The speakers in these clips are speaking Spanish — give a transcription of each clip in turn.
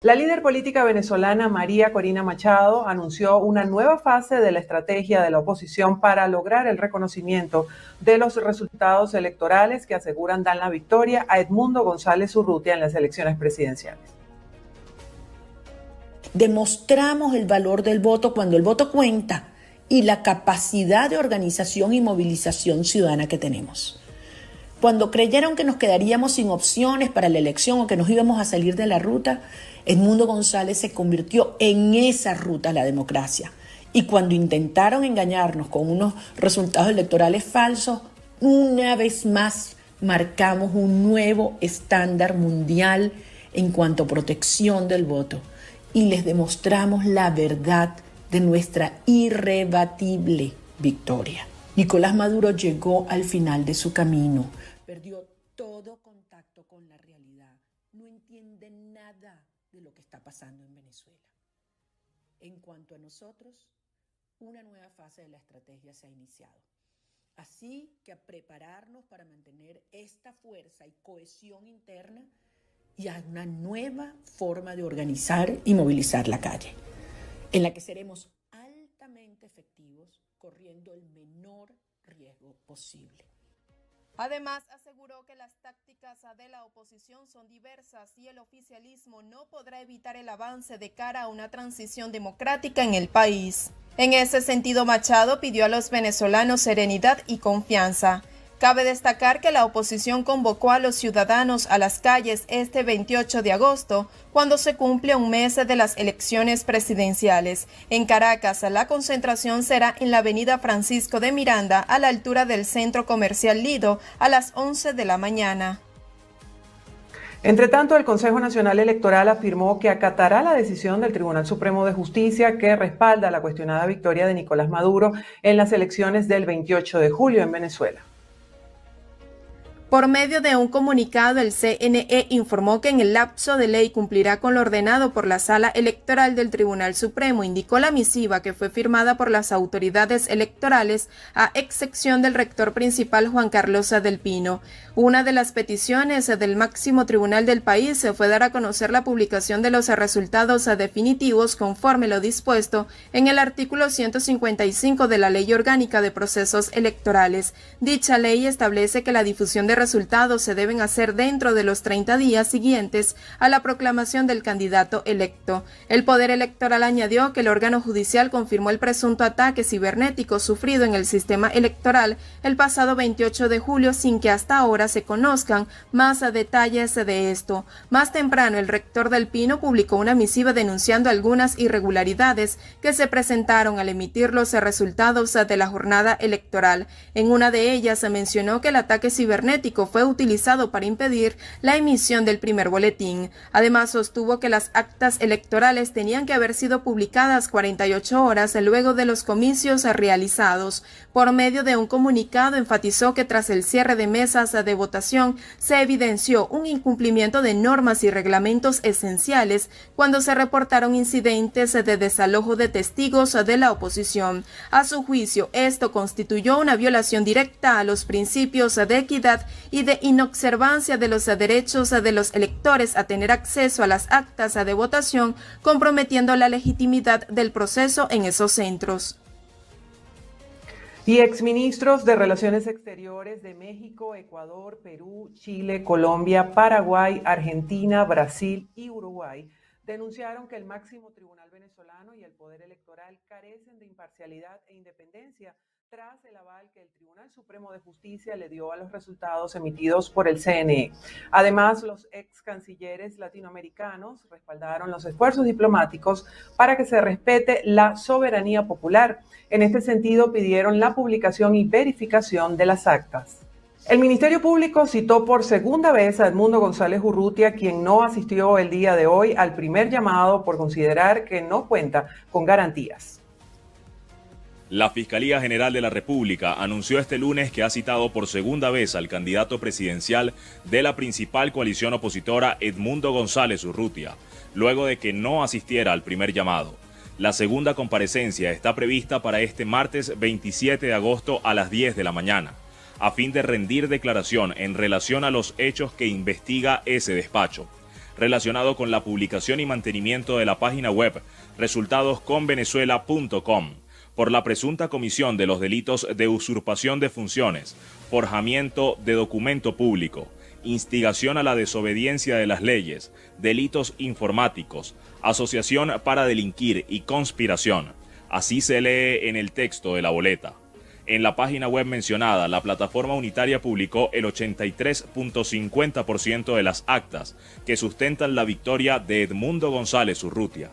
La líder política venezolana María Corina Machado anunció una nueva fase de la estrategia de la oposición para lograr el reconocimiento de los resultados electorales que aseguran dan la victoria a Edmundo González Urrutia en las elecciones presidenciales. Demostramos el valor del voto cuando el voto cuenta y la capacidad de organización y movilización ciudadana que tenemos. Cuando creyeron que nos quedaríamos sin opciones para la elección o que nos íbamos a salir de la ruta, Edmundo González se convirtió en esa ruta a la democracia. Y cuando intentaron engañarnos con unos resultados electorales falsos, una vez más marcamos un nuevo estándar mundial en cuanto a protección del voto y les demostramos la verdad de nuestra irrebatible victoria. Nicolás Maduro llegó al final de su camino. Perdió todo contacto con la realidad. No entiende nada de lo que está pasando en Venezuela. En cuanto a nosotros, una nueva fase de la estrategia se ha iniciado. Así que a prepararnos para mantener esta fuerza y cohesión interna y a una nueva forma de organizar y movilizar la calle, en la que seremos altamente efectivos, corriendo el menor riesgo posible. Además, aseguró que las tácticas de la oposición son diversas y el oficialismo no podrá evitar el avance de cara a una transición democrática en el país. En ese sentido, Machado pidió a los venezolanos serenidad y confianza. Cabe destacar que la oposición convocó a los ciudadanos a las calles este 28 de agosto, cuando se cumple un mes de las elecciones presidenciales. En Caracas, la concentración será en la avenida Francisco de Miranda, a la altura del Centro Comercial Lido, a las 11 de la mañana. Entre tanto, el Consejo Nacional Electoral afirmó que acatará la decisión del Tribunal Supremo de Justicia que respalda la cuestionada victoria de Nicolás Maduro en las elecciones del 28 de julio en Venezuela. Por medio de un comunicado, el CNE informó que en el lapso de ley cumplirá con lo ordenado por la Sala Electoral del Tribunal Supremo. Indicó la misiva, que fue firmada por las autoridades electorales, a excepción del rector principal Juan Carlos del Pino. Una de las peticiones del máximo tribunal del país fue dar a conocer la publicación de los resultados definitivos conforme lo dispuesto en el artículo 155 de la Ley Orgánica de Procesos Electorales. Dicha ley establece que la difusión de resultados se deben hacer dentro de los 30 días siguientes a la proclamación del candidato electo. El Poder Electoral añadió que el órgano judicial confirmó el presunto ataque cibernético sufrido en el sistema electoral el pasado 28 de julio sin que hasta ahora se conozcan más detalles de esto. Más temprano, el rector del Pino publicó una misiva denunciando algunas irregularidades que se presentaron al emitir los resultados de la jornada electoral. En una de ellas se mencionó que el ataque cibernético fue utilizado para impedir la emisión del primer boletín. Además, sostuvo que las actas electorales tenían que haber sido publicadas 48 horas luego de los comicios realizados. Por medio de un comunicado, enfatizó que tras el cierre de mesas de votación se evidenció un incumplimiento de normas y reglamentos esenciales cuando se reportaron incidentes de desalojo de testigos de la oposición. A su juicio, esto constituyó una violación directa a los principios de equidad y de inobservancia de los derechos de los electores a tener acceso a las actas de votación, comprometiendo la legitimidad del proceso en esos centros. Y exministros de Relaciones Exteriores de México, Ecuador, Perú, Chile, Colombia, Paraguay, Argentina, Brasil y Uruguay denunciaron que el máximo tribunal venezolano y el Poder Electoral carecen de imparcialidad e independencia tras el aval que el Tribunal Supremo de Justicia le dio a los resultados emitidos por el CNE. Además, los ex cancilleres latinoamericanos respaldaron los esfuerzos diplomáticos para que se respete la soberanía popular. En este sentido, pidieron la publicación y verificación de las actas. El Ministerio Público citó por segunda vez a Edmundo González Urrutia, quien no asistió el día de hoy al primer llamado por considerar que no cuenta con garantías. La Fiscalía General de la República anunció este lunes que ha citado por segunda vez al candidato presidencial de la principal coalición opositora, Edmundo González Urrutia, luego de que no asistiera al primer llamado. La segunda comparecencia está prevista para este martes 27 de agosto a las 10 de la mañana, a fin de rendir declaración en relación a los hechos que investiga ese despacho. relacionado con la publicación y mantenimiento de la página web resultadosconvenezuela.com, por la presunta comisión de los delitos de usurpación de funciones, forjamiento de documento público, instigación a la desobediencia de las leyes, delitos informáticos, asociación para delinquir y conspiración. Así se lee en el texto de la boleta. En la página web mencionada, la plataforma unitaria publicó el 83.50% de las actas que sustentan la victoria de Edmundo González Urrutia.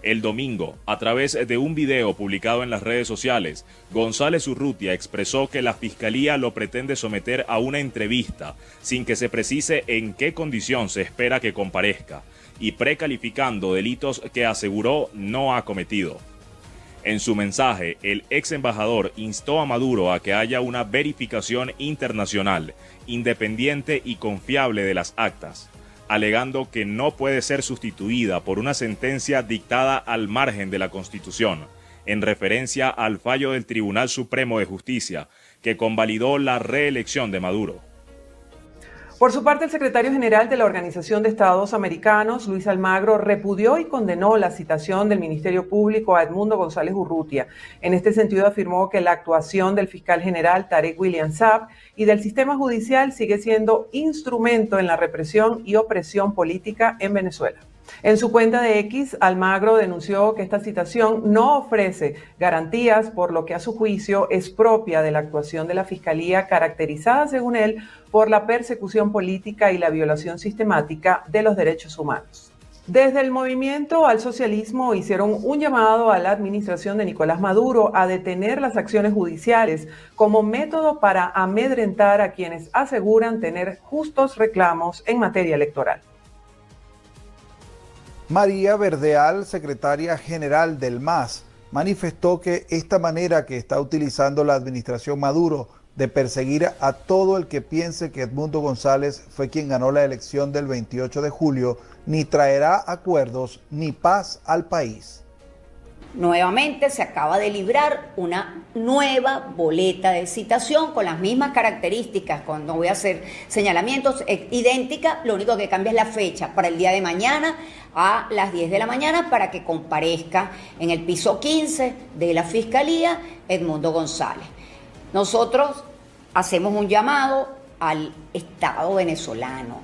El domingo, a través de un video publicado en las redes sociales, González Urrutia expresó que la Fiscalía lo pretende someter a una entrevista sin que se precise en qué condición se espera que comparezca, y precalificando delitos que aseguró no ha cometido. En su mensaje, el ex embajador instó a Maduro a que haya una verificación internacional, independiente y confiable de las actas, alegando que no puede ser sustituida por una sentencia dictada al margen de la Constitución, en referencia al fallo del Tribunal Supremo de Justicia, que convalidó la reelección de Maduro. Por su parte, el secretario general de la Organización de Estados Americanos, Luis Almagro, repudió y condenó la citación del Ministerio Público a Edmundo González Urrutia. En este sentido, afirmó que la actuación del fiscal general Tarek William Saab y del sistema judicial sigue siendo instrumento en la represión y opresión política en Venezuela. En su cuenta de X, Almagro denunció que esta citación no ofrece garantías, por lo que a su juicio es propia de la actuación de la Fiscalía, caracterizada, según él, por la persecución política y la violación sistemática de los derechos humanos. Desde el Movimiento al Socialismo hicieron un llamado a la administración de Nicolás Maduro a detener las acciones judiciales como método para amedrentar a quienes aseguran tener justos reclamos en materia electoral. María Verdeal, secretaria general del MAS, manifestó que esta manera que está utilizando la administración Maduro de perseguir a todo el que piense que Edmundo González fue quien ganó la elección del 28 de julio, ni traerá acuerdos ni paz al país. Nuevamente se acaba de librar una nueva boleta de citación con las mismas características, no voy a hacer señalamientos, idéntica, lo único que cambia es la fecha para el día de mañana a las 10 de la mañana para que comparezca en el piso 15 de la Fiscalía Edmundo González. Nosotros hacemos un llamado al Estado venezolano.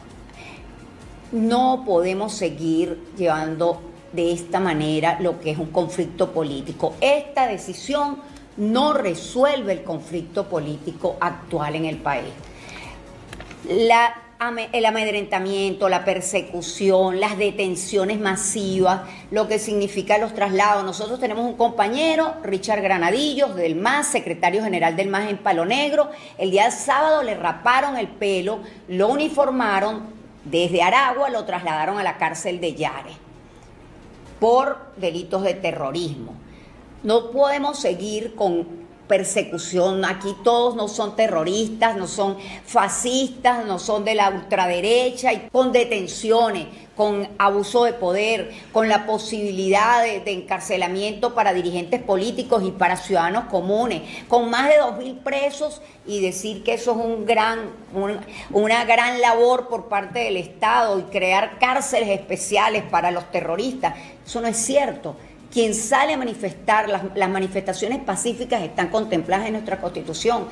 No podemos seguir llevando de esta manera lo que es un conflicto político. Esta decisión no resuelve el conflicto político actual en el país. El amedrentamiento, la persecución, las detenciones masivas, lo que significa los traslados. Nosotros tenemos un compañero, Richard Granadillos, del MAS, secretario general del MAS en Palo Negro. El día sábado le raparon el pelo, lo uniformaron, desde Aragua lo trasladaron a la cárcel de Yare por delitos de terrorismo. No podemos seguir con persecución. Aquí todos no son terroristas, no son fascistas, no son de la ultraderecha, y con detenciones, con abuso de poder, con la posibilidad de encarcelamiento para dirigentes políticos y para ciudadanos comunes, con más de 2.000 presos, y decir que eso es una gran labor por parte del Estado y crear cárceles especiales para los terroristas. Eso no es cierto. Quien sale a manifestar, las manifestaciones pacíficas están contempladas en nuestra Constitución.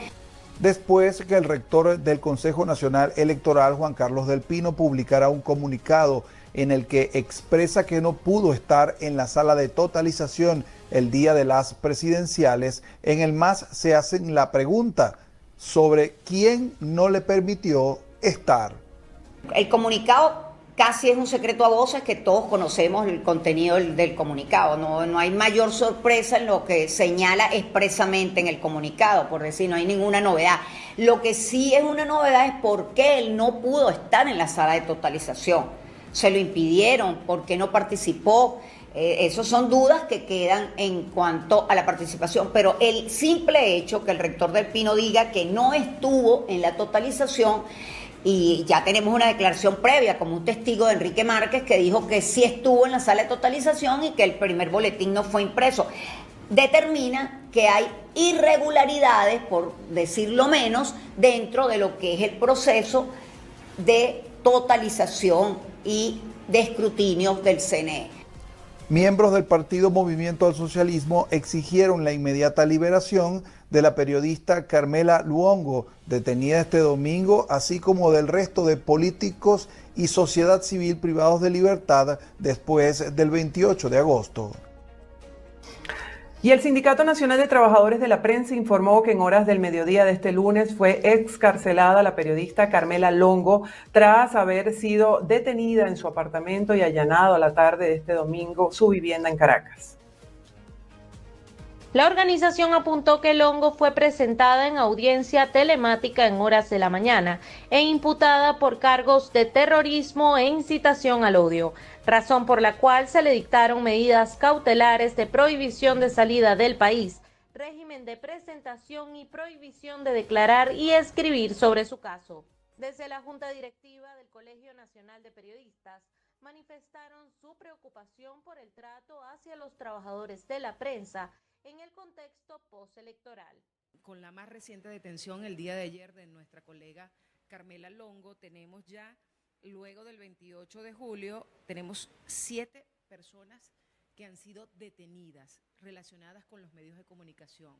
Después que el rector del Consejo Nacional Electoral, Juan Carlos del Pino, publicara un comunicado en el que expresa que no pudo estar en la sala de totalización el día de las presidenciales, en el MAS se hacen la pregunta sobre quién no le permitió estar. El comunicado casi es un secreto a voces, que todos conocemos el contenido del comunicado. No hay mayor sorpresa en lo que señala expresamente en el comunicado, por decir, no hay ninguna novedad. Lo que sí es una novedad es por qué él no pudo estar en la sala de totalización. Se lo impidieron, por qué no participó. Esas son dudas que quedan en cuanto a la participación, pero el simple hecho que el rector del Pino diga que no estuvo en la totalización, y ya tenemos una declaración previa como un testigo de Enrique Márquez que dijo que sí estuvo en la sala de totalización y que el primer boletín no fue impreso, determina que hay irregularidades, por decirlo menos, dentro de lo que es el proceso de totalización y de escrutinio del CNE. Miembros del partido Movimiento al Socialismo exigieron la inmediata liberación de la periodista Carmela Luongo, detenida este domingo, así como del resto de políticos y sociedad civil privados de libertad después del 28 de agosto. Y el Sindicato Nacional de Trabajadores de la Prensa informó que en horas del mediodía de este lunes fue excarcelada la periodista Carmela Longo tras haber sido detenida en su apartamento y allanado a la tarde de este domingo su vivienda en Caracas. La organización apuntó que Longo fue presentada en audiencia telemática en horas de la mañana e imputada por cargos de terrorismo e incitación al odio, razón por la cual se le dictaron medidas cautelares de prohibición de salida del país, régimen de presentación y prohibición de declarar y escribir sobre su caso. Desde la Junta Directiva del Colegio Nacional de Periodistas, manifestaron su preocupación por el trato hacia los trabajadores de la prensa en el contexto postelectoral. Con la más reciente detención el día de ayer de nuestra colega Carmela Longo, tenemos ya, luego del 28 de julio, tenemos 7 personas que han sido detenidas relacionadas con los medios de comunicación.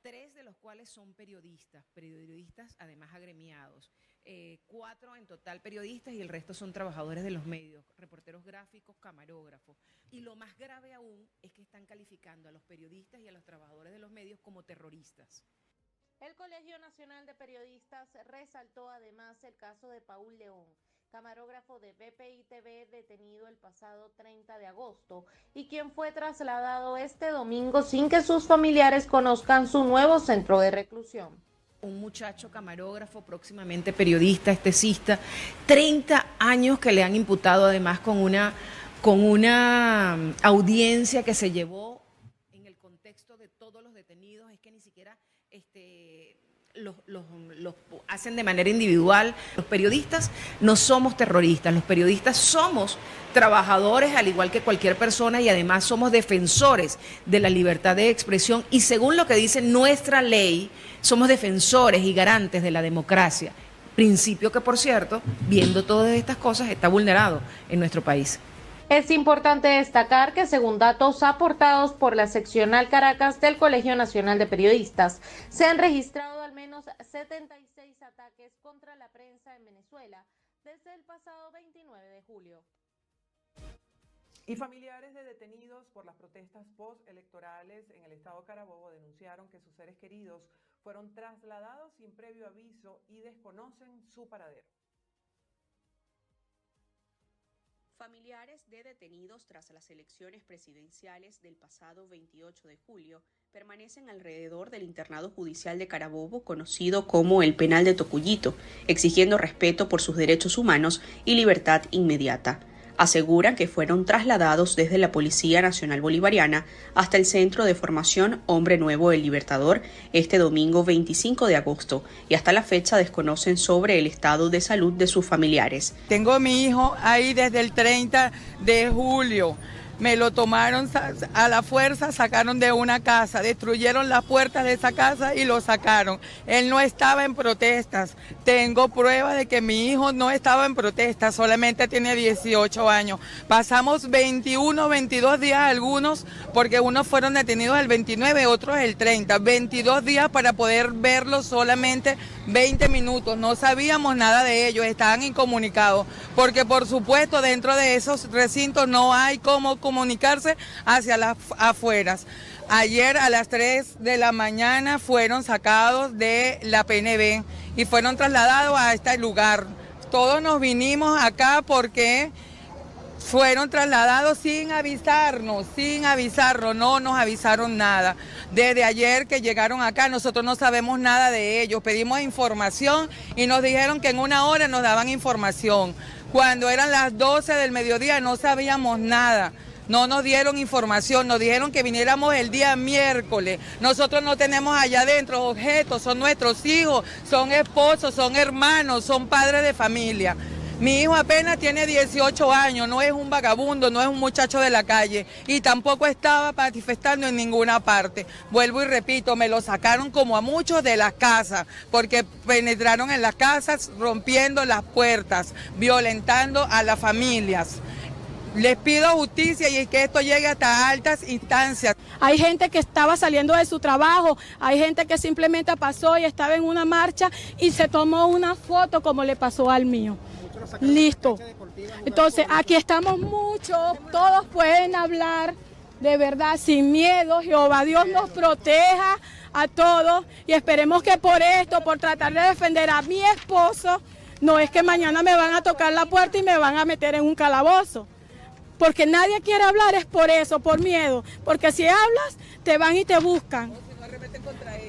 3 de los cuales son periodistas además agremiados. 4 en total periodistas y el resto son trabajadores de los medios, reporteros gráficos, camarógrafos. Y lo más grave aún es que están calificando a los periodistas y a los trabajadores de los medios como terroristas. El Colegio Nacional de Periodistas resaltó además el caso de Paul León, camarógrafo de BPI-TV detenido el pasado 30 de agosto y quien fue trasladado este domingo sin que sus familiares conozcan su nuevo centro de reclusión. Un muchacho camarógrafo, próximamente periodista, estesista, 30 años que le han imputado además con una audiencia que se llevó en el contexto de todos los detenidos, es que ni siquiera los hacen de manera individual. Los periodistas no somos terroristas, los periodistas somos trabajadores al igual que cualquier persona y además somos defensores de la libertad de expresión y según lo que dice nuestra ley, somos defensores y garantes de la democracia, principio que por cierto, viendo todas estas cosas, está vulnerado en nuestro país. Es importante destacar que según datos aportados por la seccional Caracas del Colegio Nacional de Periodistas, se han registrado al menos 76 ataques contra la prensa en Venezuela desde el pasado 29 de julio. Y familiares de detenidos por las protestas postelectorales en el estado Carabobo denunciaron que sus seres queridos fueron trasladados sin previo aviso y desconocen su paradero. Familiares de detenidos tras las elecciones presidenciales del pasado 28 de julio permanecen alrededor del internado judicial de Carabobo, conocido como el Penal de Tocuyito, exigiendo respeto por sus derechos humanos y libertad inmediata. Aseguran que fueron trasladados desde la Policía Nacional Bolivariana hasta el Centro de Formación Hombre Nuevo El Libertador este domingo 25 de agosto y hasta la fecha desconocen sobre el estado de salud de sus familiares. Tengo a mi hijo ahí desde el 30 de julio. Me lo tomaron a la fuerza, sacaron de una casa, destruyeron las puertas de esa casa y lo sacaron. Él no estaba en protestas. Tengo pruebas de que mi hijo no estaba en protestas, solamente tiene 18 años. Pasamos 21, 22 días algunos, porque unos fueron detenidos el 29, otros el 30. 22 días para poder verlo solamente 20 minutos. No sabíamos nada de ellos, estaban incomunicados, porque por supuesto dentro de esos recintos no hay cómo comunicarse hacia las afueras. Ayer a las 3 de la mañana fueron sacados de la PNB y fueron trasladados a este lugar. Todos nos vinimos acá porque fueron trasladados sin avisarnos, no nos avisaron nada. Desde ayer que llegaron acá, nosotros no sabemos nada de ellos. Pedimos información y nos dijeron que en una hora nos daban información. Cuando eran las 12 del mediodía no sabíamos nada. No nos dieron información, nos dijeron que viniéramos el día miércoles. Nosotros no tenemos allá adentro objetos, son nuestros hijos, son esposos, son hermanos, son padres de familia. Mi hijo apenas tiene 18 años, no es un vagabundo, no es un muchacho de la calle y tampoco estaba manifestando en ninguna parte. Vuelvo y repito, me lo sacaron como a muchos de las casas, porque penetraron en las casas rompiendo las puertas, violentando a las familias. Les pido justicia y que esto llegue hasta altas instancias. Hay gente que estaba saliendo de su trabajo, hay gente que simplemente pasó y estaba en una marcha y se tomó una foto como le pasó al mío. Listo. Entonces, aquí estamos muchos, todos pueden hablar de verdad sin miedo. Jehová Dios nos proteja a todos y esperemos que por esto, por tratar de defender a mi esposo, no es que mañana me van a tocar la puerta y me van a meter en un calabozo. Porque nadie quiere hablar, es por eso, por miedo. Porque si hablas, te van y te buscan.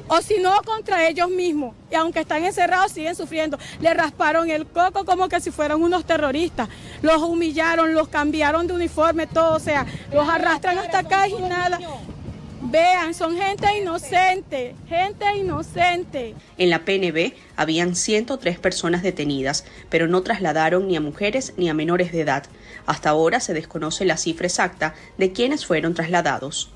O si no, contra ellos mismos. Y aunque están encerrados, siguen sufriendo. Le rasparon el coco como que si fueran unos terroristas. Los humillaron, los cambiaron de uniforme, todo. O sea, los arrastran hasta acá y nada. Vean, son gente inocente, gente inocente. En la PNB habían 103 personas detenidas, pero no trasladaron ni a mujeres ni a menores de edad. Hasta ahora se desconoce la cifra exacta de quienes fueron trasladados.